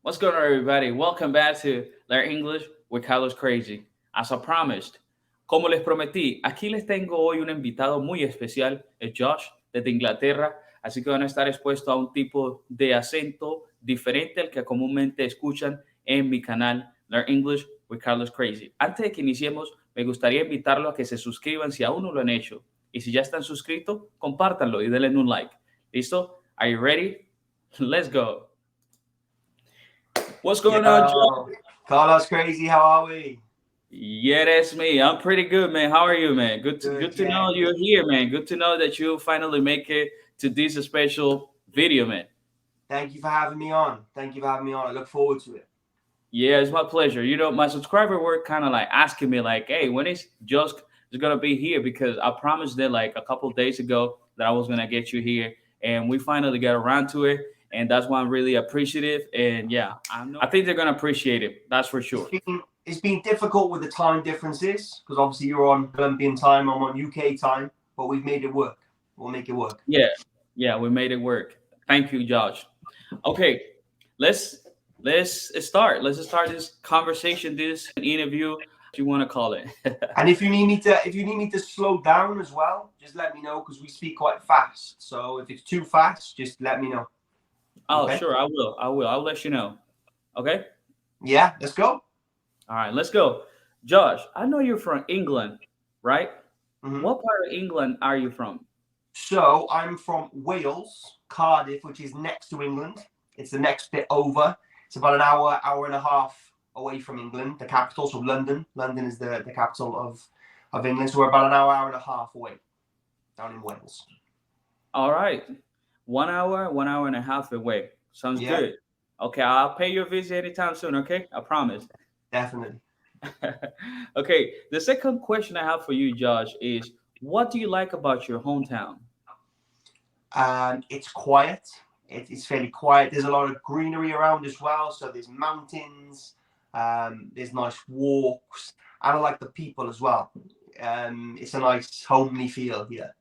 What's going on, everybody? Welcome back to Learn English with Carlos Crazy. As I promised, como les prometí, aquí les tengo hoy un invitado muy especial, es Josh, desde Inglaterra, así que van a estar expuestos a un tipo de acento diferente al que comúnmente escuchan en mi canal Learn English with Carlos Crazy. Antes de que iniciemos, me gustaría invitarlos a que se suscriban si aún no lo han hecho. Y si ya están suscritos, compártanlo y denle un like. ¿Listo? Are you ready? Let's go. What's going on, Joe? Yo, Carlos Crazy, how are we? Yeah, that's me. I'm pretty good, man. How are you, man? Good Good, to yeah, know you're good. here, man. Good to know that you finally make it to this special video, man. Thank you for having me on. Thank you for having me on. I look forward to it. Yeah, it's my pleasure. My subscriber were kind of like asking me, like, "Hey, when is just is gonna be here?" Because I promised them like a couple days ago that I was gonna get you here, and we finally got around to it, and that's why I'm really appreciative. And yeah, I think they're gonna appreciate it. That's for It's sure. been difficult with the time differences because obviously you're on Colombian time, I'm on UK time, but we've made it work. We'll make it work. Yeah, yeah, we made it work. Thank you, Josh. Okay, let's let's start. Let's start this conversation, this interview, if you want to call it. And if you need me to slow down as well, just let me know because we speak quite fast. So if it's too fast, just let me know. Oh, Okay? sure, I will. I will. I'll let you know. Okay. Yeah, let's go. All right, let's go. Josh, I know you're from England, right? Mhm. What part of England are you from? So I'm from Wales, Cardiff, which is next to England. It's the next bit over. It's about an hour, hour and a half away from England, the capital. So London. London is the capital of England. So we're about an hour, hour and a half away down in Wales. All right. 1 hour, 1 hour and a half away. Sounds Yeah, good. Okay, I'll pay you a visit anytime soon, okay? I promise. definitely. Okay, the second question I have for you, Josh, is what do you like about your hometown? It's quiet. It's fairly quiet. There's a lot of greenery around as well. So there's mountains. There's nice walks. And I like the people as well. It's a nice homely feel here.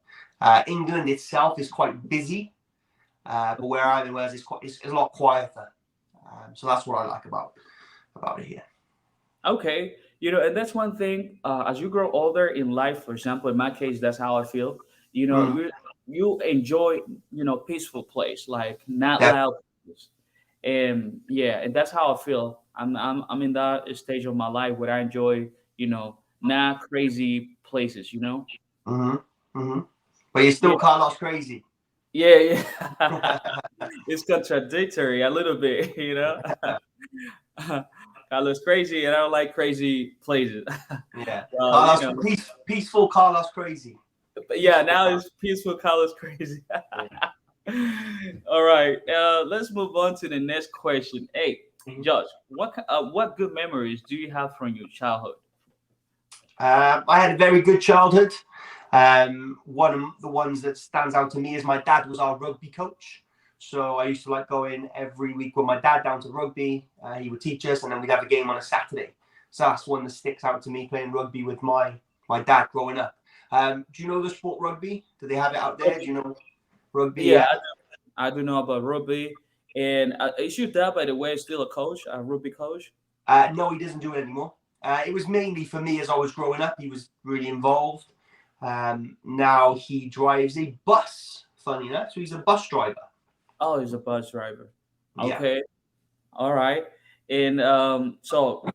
England itself is quite busy, but where I'm in Wales it's a lot quieter. So that's what I like about it here. Okay, and that's one thing. As you grow older in life, for example, in my case, that's how I feel. You know, Mm, you enjoy peaceful place, like not yeah. loud place. And yeah, and that's how I feel. I'm in that stage of my life where I enjoy not crazy places. hmm hmm But you're Yeah, still Carlos crazy. yeah, yeah. It's contradictory a little bit, you know. Carlos crazy, and I don't like crazy places. Yeah. Well, Carlos peaceful Carlos crazy. but yeah, Peaceful now Carlos. it's peaceful. Carlos crazy. Yeah. All right, let's move on to the next question. Hey, Mhm. Josh, what good memories do you have from your childhood? I had a very good childhood. One of the ones that stands out to me is my dad was our rugby coach. So I used to like going every week with my dad down to rugby. He would teach us, and then we'd have a game on a Saturday. So that's one that sticks out to me playing rugby with my dad growing up. Do you know the sport rugby? Do they have it out there? Do you know rugby? Yeah, Yeah. I do know about rugby. And is your dad, by the way, still a coach, a rugby coach? No, he doesn't do it anymore. It was mainly for me as I was growing up. He was really involved. Now he drives a bus, funny enough. So he's a bus driver. Oh, he's a bus driver. Yeah. Okay, all right. And so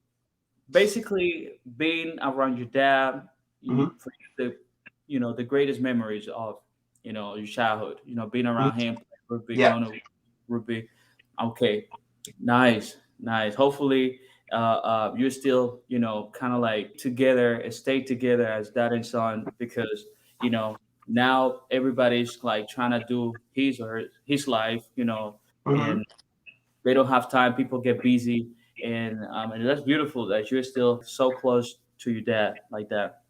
basically, being around your dad, hmm for you, the greatest memories of your childhood. Being around him, playing rugby, Yeah. going to rugby. Okay, nice, nice. Hopefully, you're still kind of like together and stay together as dad and son because you know now everybody's like trying to do his life, hmm and they don't have time. People get busy, and that's beautiful that you're still so close to your dad like that.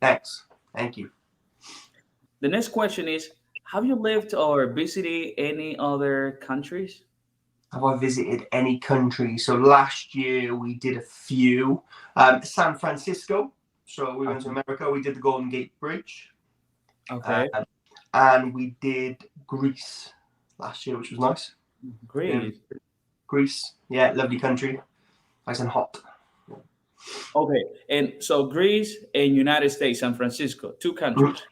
Thanks. Thank you. The next question is: have you lived or visited any other countries? Have I visited any country? So last year we did a few. San Francisco. So we went to Okay. America. We did the Golden Gate Bridge. Okay. Um, and we did Greece last year, which was nice. Yeah. Great. Greece, yeah, lovely country, nice and hot. Okay, and so Greece and United States, San Francisco, two Mhm. countries.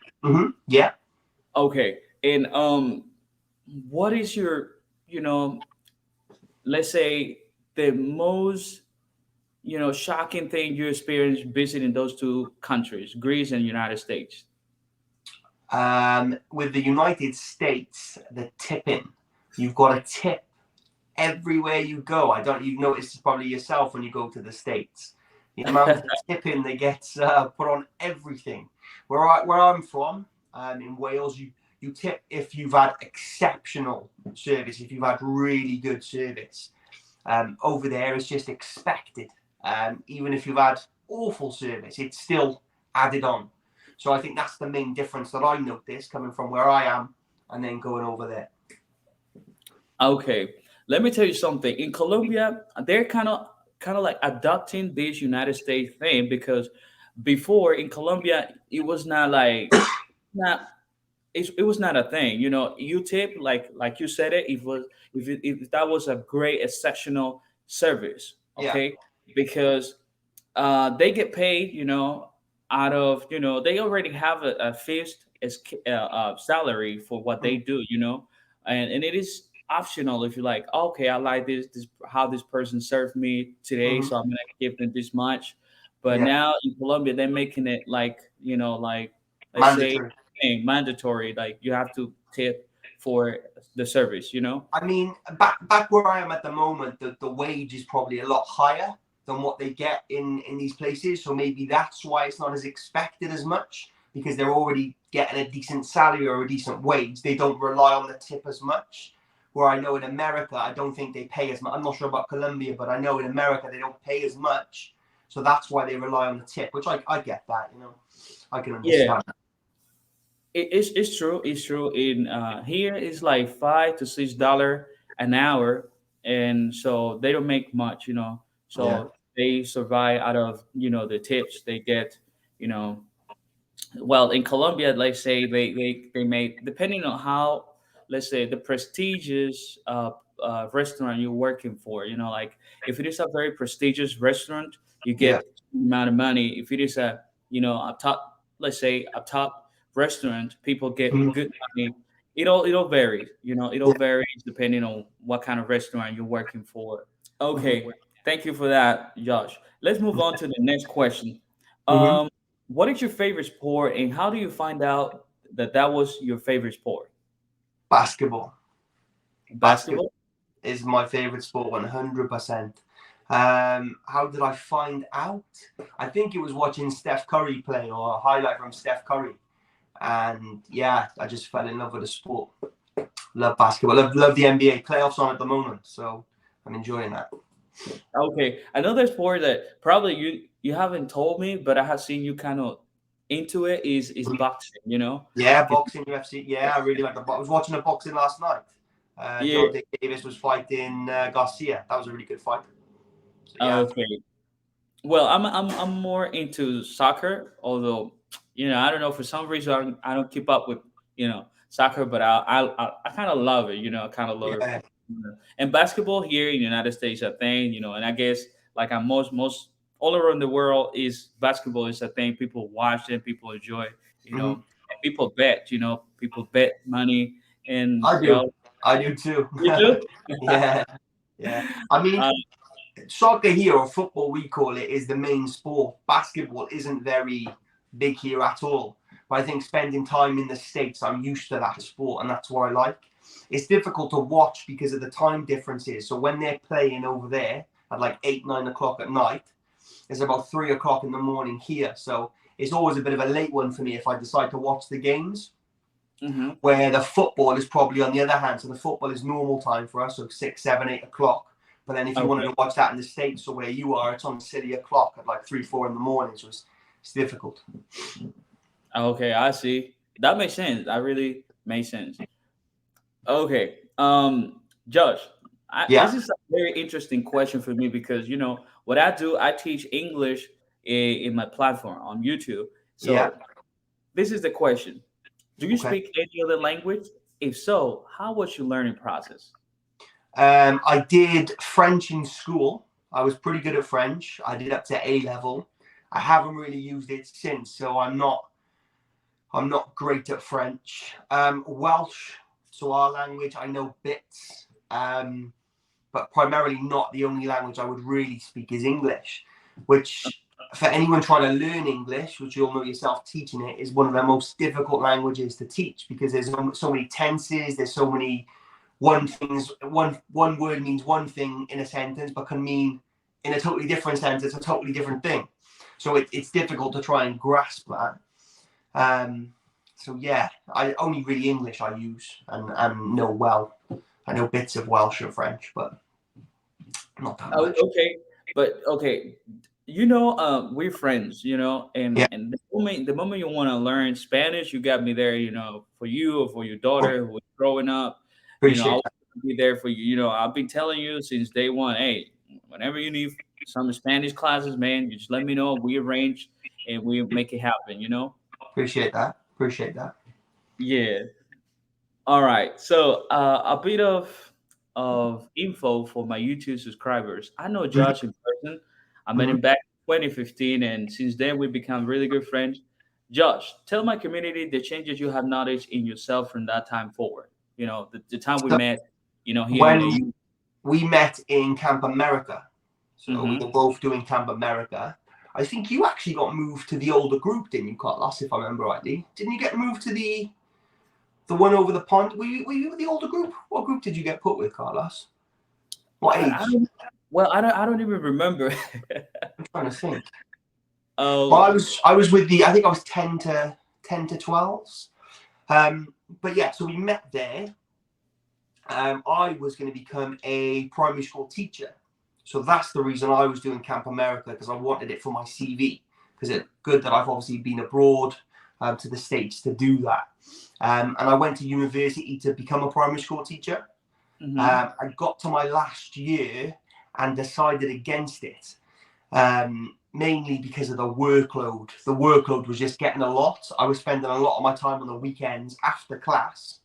Yeah. Okay, and what is your, let's say the most, shocking thing you experienced visiting those two countries, Greece and United States? With the United States, the tipping, you've got a tip everywhere you go. I don't. You've noticed this probably yourself when you go to the States. The amount of tipping that gets put on everything. Where I'm from, in Wales, you tip if you've had exceptional service, if you've had really good service. Over there, it's just expected. Even if you've had awful service, it's still added on. So I think that's the main difference that I noticed coming from where I am and then going over there. Okay, let me tell you something. In Colombia, they're kind of like adopting this United States thing because before in Colombia, it was not like not it was not a thing. You tip like you said it. If that was a great exceptional service, Yeah. okay, because they get paid, out of they already have a fixed salary for what they Mhm. do, and it is optional if you're like, okay, I like this how this person served me today, Mhm. so I'm gonna give them this much. But Yeah. now in Colombia, they're making it like like let's say Mandatory. mandatory, like you have to tip for the service, I mean, back where I am at the moment, the wage is probably a lot higher than what they get in these places. So maybe that's why it's not as expected as much because they're already getting a decent salary or a decent wage. They don't rely on the tip as much. Where I know in America, I don't think they pay as much. I'm not sure about Colombia, but I know in America they don't pay as much. So that's why they rely on the tip, which I get that, I can Yeah, understand. it's true. It's true. In here, it's like $5 to $6 an hour, and so they don't make much, Yeah. So they survive out of the tips they get, you know. Well, in Colombia, let's say they make, depending on how, let's say, the prestigious restaurant you're working for, like if it is a very prestigious restaurant, you Yeah. get amount of money. If it is a top, let's say a top restaurant, people get Mhm. good money. It'll vary, it'll vary depending on what kind of restaurant you're working for. Mhm. Okay, thank you for that, Josh. Let's move on to the next question. Mhm. Um, what is your favorite sport, and how do you find out that that was your favorite sport? Basketball. Basketball Basketball. is my favorite sport, 100%. How did I find out? I think it was watching Steph Curry play or a highlight from Steph Curry. And yeah, I just fell in love with the sport. Love basketball. Love the NBA playoffs on at the moment. So I'm enjoying that. Okay, another sport that probably you haven't told me, but I have seen you kind of into it is boxing. Yeah, It- boxing, UFC. Yeah, I really like the box. I was watching a boxing last night. yeah. John Davis was fighting Garcia. That was a really good fight. So yeah. Okay. Well, I'm more into soccer, although I don't know, for some reason I don't keep up with soccer, but I kind of love it. I kind of love it. Yeah. And basketball here in the United States a thing, and I guess like I'm most all around the world is basketball is a thing. People watch it, people enjoy, Mhm. and people bet, people bet money, and I do. I do too. you do. Yeah. Yeah. I mean, uh, soccer here, or football we call it, is the main sport. Basketball isn't very big here at all. But I think spending time in the States, I'm used to that sport and that's what I like. It's difficult to watch because of the time differences. So when they're playing over there at like 8, 9 o'clock at night, it's about 3 o'clock in the morning here. So it's always a bit of a late one for me if I decide to watch the games. mhm. Where the football is probably on the other hand. So the football is normal time for us, so 6, 7, 8 o'clock. But then if you wanted Okay. to watch that in the States or where you are, it's on silly o'clock at like 3, 4 in the morning. So it's difficult. Okay, I see. That makes sense. That really makes sense. Okay. Josh, this Yeah, is a very interesting question for me because what I do, I teach English in my platform on YouTube. yeah. So this is the question: do you Okay. speak any other language? If so, how was your learning process? I did French in school. I was pretty good at French. I did up to A level. I haven't really used it since, so I'm not great at French. Welsh, so our language, I know bits, but primarily not. The only language I would really speak is English, which for anyone trying to learn English, which you'll know yourself teaching it, is one of the most difficult languages to teach because there's so many tenses, there's so many one word means one thing in a sentence, but can mean in a totally different sentence a totally different thing. So it's difficult to try and grasp that. So yeah, I only really English I use and know well. I know bits of Welsh and French, but not that much. Okay, but okay, we're friends, Yeah, and the moment you want to learn Spanish, you got me there, for you or for your daughter who is growing up, appreciate I'll be there for you. I've been telling you since day one, hey, whenever you need some Spanish classes, man, you just let me know. We arrange and we make it happen. appreciate that. Appreciate that. Yeah. All right. So a bit of info for my YouTube subscribers. I know Mhm, Josh in person. I met mhm. him back in 2015, and since then we've become really good friends. Josh, tell my community the changes you have noticed in yourself from that time forward. The time we So met. Here in the when U. we met in Camp America, so we Mm-hmm. were both doing Camp America. I think you actually got moved to the older group, didn't you, Carlos? If I remember rightly, didn't you get moved to the one over the pond? Were you with the older group? What group did you get put with, Carlos? What I age? don't. Well, I don't even remember. I'm trying to think. Well, Oh. I was with the. I think I was 10 to 12s. But yeah, so we met there. I was going to become a primary school teacher, so that's the reason I was doing Camp America, because I wanted it for my CV. Because it's good that I've obviously been abroad to the States to do that. And I went to university to become a primary school teacher. Mm-hmm. I got to my last year and decided against it, mainly because of the workload. The workload was just getting a lot. I was spending a lot of my time on the weekends after class,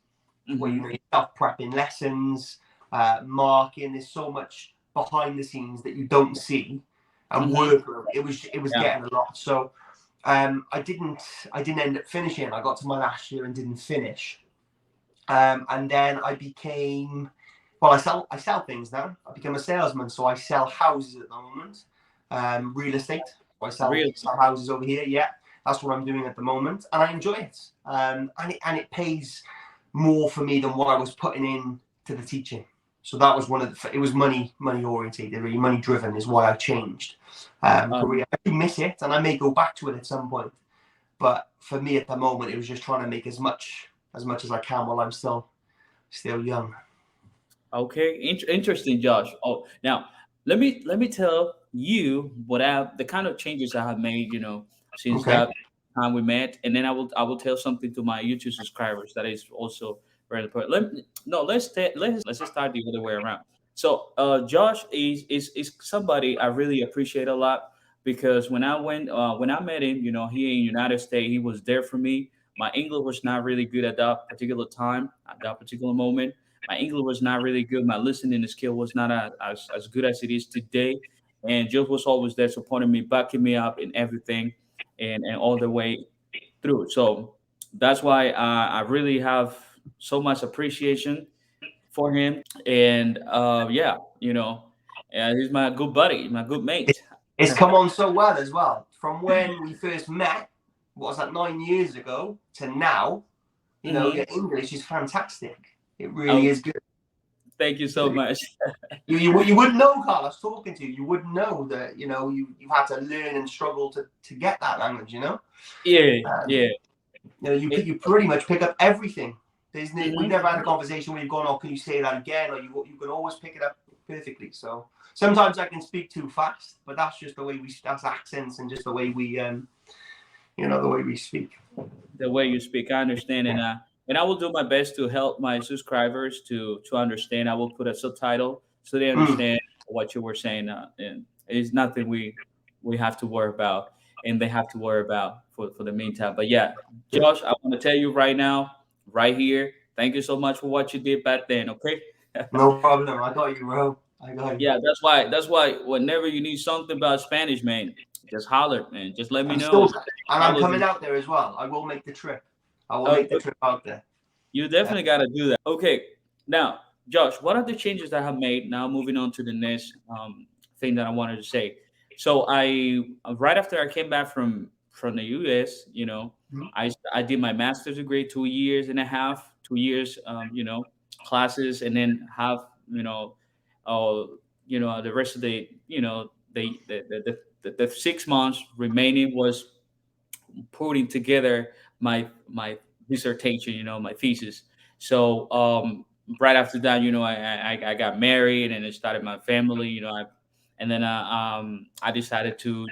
where Mm-hmm. you're self-prepping lessons, marking. There's so much behind the scenes that you don't see, and Mm-hmm. workload. It was Yeah. getting a lot. So I didn't end up finishing. I got to my last year and didn't finish. And then I became, well, I sell things now. I become a salesman, so I sell houses at the moment, real estate. I sell Real. houses over here. Yeah, that's what I'm doing at the moment, and I enjoy it. And it pays more for me than what I was putting in to the teaching. So that was it was money orientated, really money driven is why I changed career. I do miss it, and I may go back to it at some point. But for me at the moment, it was just trying to make as much as I can while I'm still young. Okay, interesting, Josh. Oh, now let me tell you the kind of changes I have made, since Okay. that time we met, and then I will tell something to my YouTube subscribers that is also very important. No, let's just start the other way around. So, Josh is somebody I really appreciate a lot because when I met him, here in United States, he was there for me. My English was not really good at that particular time, at that particular moment. My English was not really good. My listening skill was not as good as it is today. And Joe was always there supporting me, backing me up in everything and all the way through. So that's why I really have so much appreciation for him. And yeah, he's my good buddy, my good mate. It's come on so well as well. From when we first met, what was that, 9 years ago, to now, Hmm. your English is fantastic. It really Oh, is good. thank you so much. You wouldn't know, Carlos, talking to you. You wouldn't know that, you've had to learn and struggle to get that language. Yeah, Um, yeah. you pretty much pick up everything. We've Hmm. never had a conversation where you've gone, oh, can you say that again? Or you can always pick it up perfectly. So sometimes I can speak too fast, but that's just the way that's accents and just the way the way we speak. The way you speak. I understand, Yeah. and I will do my best to help my subscribers to understand. I will put a subtitle so they Mm. understand what you were saying, and it's nothing we have to worry about, and they have to worry about for the meantime. But yeah, Good. Josh, I want to tell you right now, right here, thank you so much for what you did back then. Okay. No problem. I got you, bro. I got you. Yeah, that's why whenever you need something about Spanish, man, just holler, man. Just let me I'm know. still, and I'm coming out there as well. I will make the trip. I will make the trip out there. You definitely got to do that. Okay, now, Josh, what are the changes that I have made? Now, moving on to the next thing that I wanted to say. So, I right after I came back from the U.S., Mhm. I did my master's degree, 2 years and a half, 2 years, classes, and then have uh, the rest of the the 6 months remaining was putting together my dissertation, my thesis. So right after that, I got married and I started my family, and then I decided to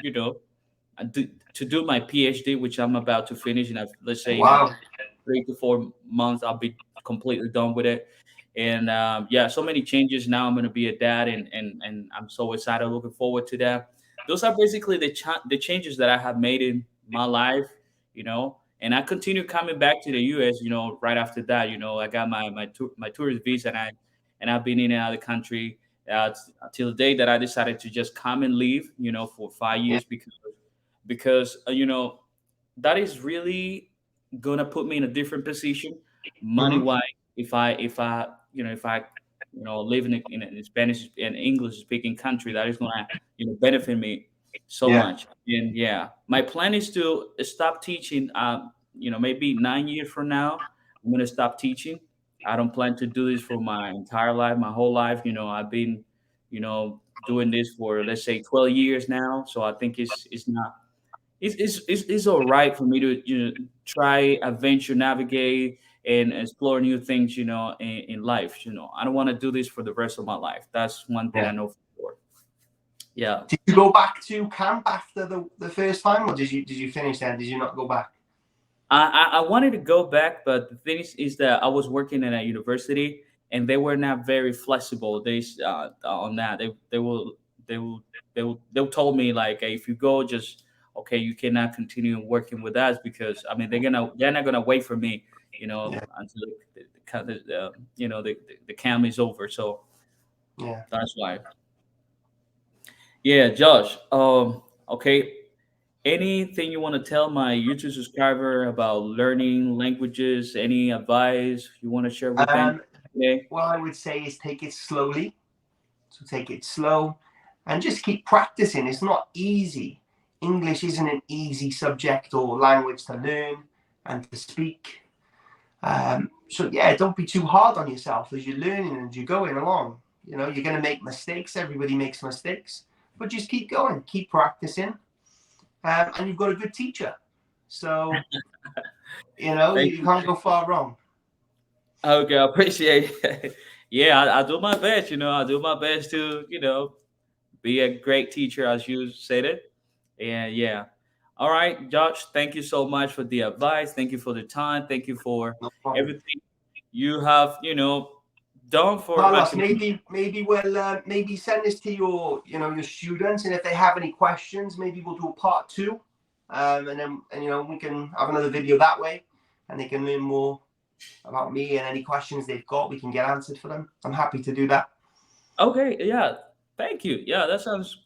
to do my PhD, which I'm about to finish, and let's say in Wow. 3 to 4 months I'll be completely done with it. And yeah, so many changes. Now I'm going to be a dad, and I'm so excited, looking forward to that. Those are basically the changes that I have made in my life, and I continue coming back to the US, right after that. I got my tourist visa, and I've been in and out of the country till the day that I decided to just come and leave, for five Yeah. years because that is really gonna put me in a different position, money Mhm. wise. If I live in a Spanish and English speaking country, that is gonna benefit me so Yeah. much. And yeah, my plan is to stop teaching. Maybe 9 years from now, I'm gonna stop teaching. I don't plan to do this for my entire life, my whole life. I've been, doing this for, let's say, 12 years now. So I think it's not it's all right for me to try, adventure, navigate, and explore new things, in life. I don't want to do this for the rest of my life. That's one thing I Yeah. know for sure. Yeah. Did you go back to camp after the first time, or did you finish there? Did you not go back? I wanted to go back, but the thing is that I was working at a university, and they were not very flexible. On that. They told me, like, hey, if you go, just okay, you cannot continue working with us, because I mean they're not gonna wait for me, Yeah. until the camp is over. So Yeah. that's why. Yeah, Josh. Okay. Anything you want to tell my YouTube subscriber about learning languages? Any advice you want to share with them Um, today? what I would say is take it slowly. So take it slow and just keep practicing. It's not easy. English isn't an easy subject or language to learn and to speak. So yeah, don't be too hard on yourself as you're learning and you're going along. You're going to make mistakes. Everybody makes mistakes, but just keep going, keep practicing, and you've got a good teacher. So Thank you you. can't go far wrong. Okay, I appreciate it. Yeah, I do my best. I do my best to be a great teacher, as you said it. And yeah. All right, Josh, thank you so much for the advice. Thank you for the time. Thank you for No problem. everything you have, done for my Carlos, community. maybe we'll maybe send this to your students, and if they have any questions, maybe we'll do a part two, and then we can have another video that way, and they can learn more about me, and any questions they've got, we can get answered for them. I'm happy to do that. Okay, yeah. Thank you. Yeah, that sounds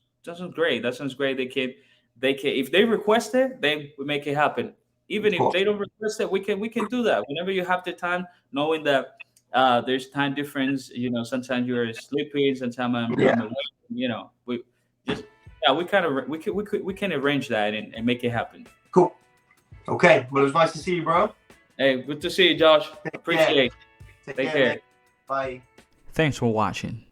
great. That sounds great. They can if they request it, they will make it happen. Even Of if course. they don't request it, we can do that. Whenever you have the time, knowing that there's time difference, sometimes you're sleeping, sometimes I'm Yeah. awake, we just yeah, we kind of we can arrange that and make it happen. Cool. Okay. Well, it was nice to see you, bro. Hey, good to see you, Josh. Take care. Appreciate it. Take Take care, care. mate. Bye. Thanks for watching.